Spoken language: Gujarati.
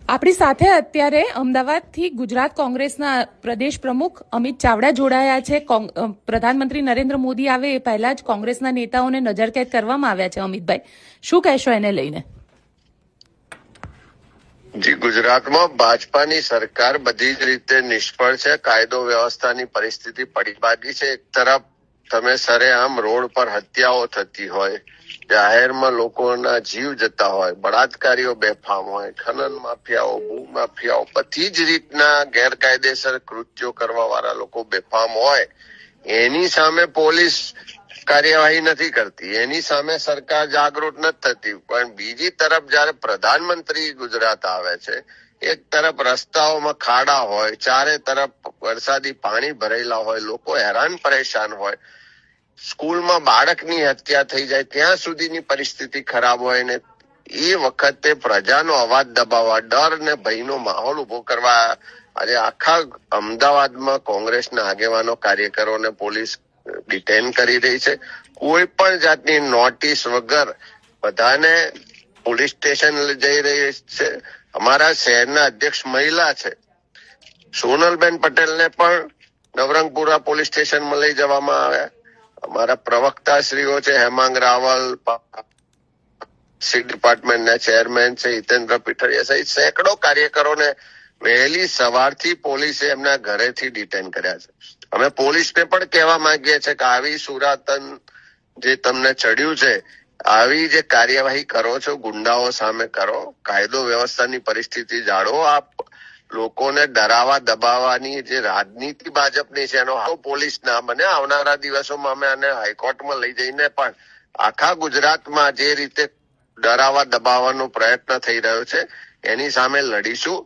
આપણી સાથે અત્યારે અમદાવાદથી ગુજરાત કોંગ્રેસના પ્રદેશ પ્રમુખ અમિત ચાવડા જોડાયા છે. પ્રધાનમંત્રી નરેન્દ્ર મોદી આવે એ પહેલા જ કોંગ્રેસના નેતાઓને નજરકેદ કરવામાં આવ્યા છે. અમિતભાઈ, શું કહેશો એને લઈને? જી, ગુજરાતમાં ભાજપાની સરકાર બધી જ રીતે નિષ્ફળ છે. કાયદો વ્યવસ્થાની પરિસ્થિતિ પડીબાગી છે. એક તરફ તમે સરેઆમ રોડ પર હત્યાઓ થતી હોય, જાહેરમાં લોકોના જીવ જતા હોય, બળાત્કારીઓ બેફામ હોય, ખનન માફિયાઓ, ભૂમાફિયાઓ, બધી જ રીતના ગેરકાયદેસર કૃત્યો કરવા વાળા લોકો બેફામ હોય, એની સામે પોલીસ કાર્યવાહી નથી કરતી, એની સામે સરકાર જાગૃત નથી થતી. પણ બીજી તરફ જયારે પ્રધાનમંત્રી ગુજરાત આવે છે, એક તરફ રસ્તાઓમાં ખાડા હોય, ચારે તરફ વરસાદી પાણી ભરેલા હોય, લોકો હેરાન પરેશાન હોય, સ્કૂલમાં બાળકની હત્યા થઈ જાય ત્યાં સુધીની પરિસ્થિતિ ખરાબ હોય ને એ વખતે પ્રજાનો અવાજ દબાવવા, ડર ને ભયનો માહોલ ઉભો કરવા આજે આખા અમદાવાદમાં કોંગ્રેસના આગેવાનો, કાર્યકરોને પોલીસ ડિટેન કરી રહી છે. કોઈ પણ જાતની નોટિસ વગર બધાને પોલીસ સ્ટેશન જઈ રહી છે. અમારા શહેરના અધ્યક્ષ મહિલા છે, સોનલબેન પટેલને પણ નવરંગપુરા પોલીસ સ્ટેશનમાં લઈ જવામાં આવ્યા. અમારા પ્રવક્તા શ્રીઓ છે, હેમાંગ રાવલ, ડિપાર્ટમેન્ટના ચેરમેન છે હિતેન્દ્ર પીઠડિયા સહિત સેંકડો કાર્યકરોને વહેલી સવારથી પોલીસે એમના ઘરેથી ડિટેન કર્યા છે. અમે પોલીસને પણ કહેવા માંગીએ છીએ કે આવી સુરાતન જે તમને ચડ્યું છે, આવી જે કાર્યવાહી કરો છો ગુંડાઓ સામે કરો, કાયદો વ્યવસ્થાની પરિસ્થિતિ જાળવો. આપ લોકોને ડરાવા દબાવવાની જે રાજનીતિ ભાજપની છે એનો પોલીસ ના બને. આવનારા દિવસોમાં અમે આને હાઈકોર્ટમાં લઈ જઈને પણ આખા ગુજરાતમાં જે રીતે ડરાવા દબાવવાનો પ્રયત્ન થઈ રહ્યો છે એની સામે લડીશું.